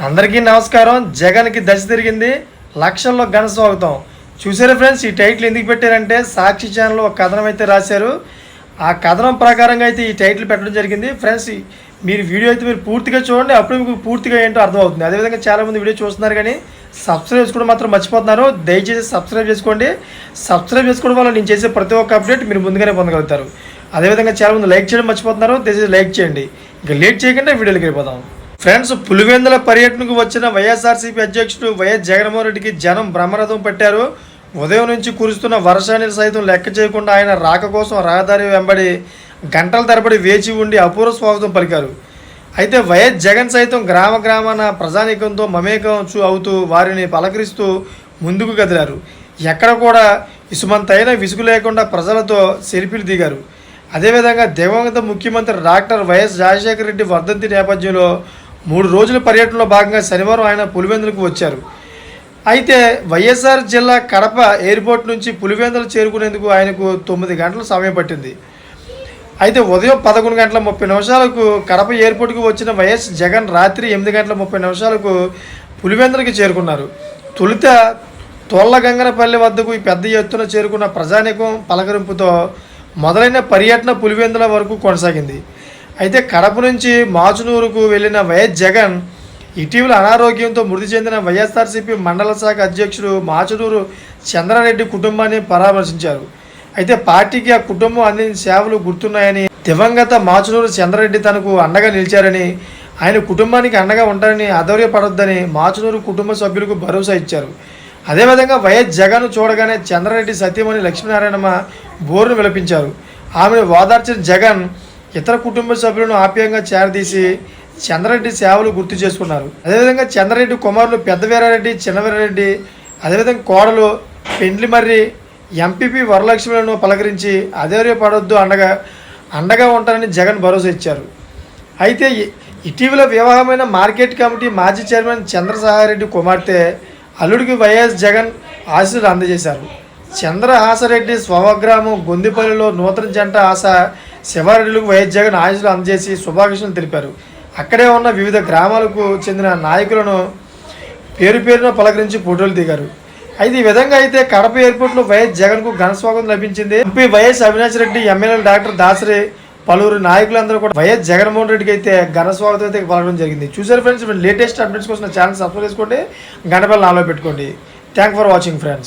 అందరికీ నమస్కారం. జగన్కి దశ తిరిగింది, లక్షల్లో ఘన స్వాగతం. చూసారా ఫ్రెండ్స్, ఈ టైటిల్ ఎందుకు పెట్టారంటే సాక్షి ఛానల్లో ఒక కథనం అయితే రాశారు. ఆ కథనం ప్రకారంగా అయితే ఈ టైటిల్ పెట్టడం జరిగింది. ఫ్రెండ్స్, మీరు వీడియో అయితే మీరు పూర్తిగా చూడండి, అప్పుడు మీకు పూర్తిగా ఏంటో అర్థమవుతుంది. అదేవిధంగా చాలామంది వీడియో చూస్తున్నారు కానీ సబ్స్క్రైబ్ చేసుకోవడం మాత్రం మర్చిపోతున్నారు. దయచేసి సబ్స్క్రైబ్ చేసుకోండి. సబ్స్క్రైబ్ చేసుకోవడం వల్ల నేను చేసే ప్రతి ఒక్క అప్డేట్ మీరు ముందుగానే పొందగలుగుతారు. అదేవిధంగా చాలామంది లైక్ చేయడం మర్చిపోతున్నారు. దయచేసి లైక్ చేయండి. ఇంకా లేట్ చేయకుండా వీడియోకి వెళ్ళిపోదాం. ఫ్రెండ్స్, పులివెందుల పర్యటనకు వచ్చిన వైఎస్ఆర్సీపీ అధ్యక్షుడు వైఎస్ జగన్మోహన్ రెడ్డికి జనం బ్రహ్మరథం పెట్టారు. ఉదయం నుంచి కురుస్తున్న వర్షాన్ని సైతం లెక్క చేయకుండా ఆయన రాక కోసం రహదారి వెంబడి గంటల తరబడి వేచి ఉండి అపూర్వ స్వాగతం పలికారు. అయితే వైఎస్ జగన్ సైతం గ్రామ గ్రామాన ప్రజానీకంతో మమేకం అవుతూ వారిని పలకరిస్తూ ముందుకు కదిలారు. ఎక్కడ కూడా ఇసుమంతైన విసుగు లేకుండా ప్రజలతో సెల్ఫీలు దిగారు. అదేవిధంగా దివంగత ముఖ్యమంత్రి డాక్టర్ వైఎస్ రాజశేఖర రెడ్డి వర్ధంతి నేపథ్యంలో 3 రోజుల పర్యటనలో భాగంగా శనివారం ఆయన పులివెందులకు వచ్చారు. అయితే వైఎస్ఆర్ జిల్లా కడప ఎయిర్పోర్ట్ నుంచి పులివెందులు చేరుకునేందుకు ఆయనకు 9 గంటల సమయం పట్టింది. అయితే ఉదయం 11 గంటల 30 నిమిషాలకు కడప ఎయిర్పోర్ట్కు వచ్చిన వైఎస్ జగన్ రాత్రి 8 గంటల 30 నిమిషాలకు పులివెందులకి చేరుకున్నారు. తొలుత తోళ్లగంగనపల్లి వద్దకు పెద్ద ఎత్తున చేరుకున్న ప్రజానీకం పలకరింపుతో మొదలైన పర్యటన పులివెందుల వరకు కొనసాగింది. అయితే కడప నుంచి మాచునూరుకు వెళ్లిన వైఎస్ జగన్ ఇటీవల అనారోగ్యంతో మృతి చెందిన వైఎస్ఆర్సీపీ మండల శాఖ అధ్యక్షుడు మాచునూరు చంద్రారెడ్డి కుటుంబాన్ని పరామర్శించారు. అయితే పార్టీకి ఆ కుటుంబం అందించిన సేవలు గుర్తున్నాయని, దివంగత మాచునూరు చంద్రారెడ్డి తనకు అండగా నిలిచారని, ఆయన కుటుంబానికి అండగా ఉంటారని, ఆధైర్యపడొద్దని మాచునూరు కుటుంబ సభ్యులకు భరోసా ఇచ్చారు. అదేవిధంగా వైఎస్ జగన్ చూడగానే చంద్రారెడ్డి సతీమణి లక్ష్మీనారాయణమ్మ బోరును విలపించారు. ఆమెను ఓదార్చిన జగన్ ఇతర కుటుంబ సభ్యులను ఆప్యాయంగా చేరదీసి చంద్రారెడ్డి సేవలు గుర్తు చేసుకున్నారు. అదేవిధంగా చంద్రారెడ్డి కుమారులు పెద్ద వీరారెడ్డి, చిన్న వీరారెడ్డి, అదేవిధంగా కోడలు పెండ్లిమర్రి ఎంపీపీ వరలక్ష్మిలను పలకరించి ఆధైర్యపడొద్దు, అండగా ఉంటారని జగన్ భరోసా ఇచ్చారు. అయితే ఇటీవల వివాహమైన మార్కెట్ కమిటీ మాజీ చైర్మన్ చంద్రసాహారెడ్డి కుమార్తె అల్లుడికి వైఎస్ జగన్ ఆశీస్సులు అందజేశారు. చంద్రహాసరెడ్డి స్వగ్రామం గొందిపల్లిలో నూతన జంట ఆశ శివారెడ్డిలకు వైఎస్ జగన్ ఆశీస్సులు అందజేసి శుభాకాంక్షలు తెలిపారు. అక్కడే ఉన్న వివిధ గ్రామాలకు చెందిన నాయకులను పేరున పలకరించి ఫోటోలు దిగారు. అయితే ఈ విధంగా అయితే కడప ఎయిర్పోర్ట్లో వైఎస్ జగన్కు ఘన స్వాగతం లభించింది. MP YS Avinash Reddy, MLA doctor Dasari, పలువురు నాయకులందరూ కూడా వైఎస్ జగన్మోహన్ రెడ్డికి అయితే ఘన స్వాగతం అయితే పలకడం జరిగింది. చూసారు ఫ్రెండ్స్, లేటెస్ట్ అప్డేట్స్ కోసం ఛానల్ సబ్స్క్రైబ్ చేసుకోండి, గంట బెల్ ఆన్లో పెట్టుకోండి. Thank for watching friends.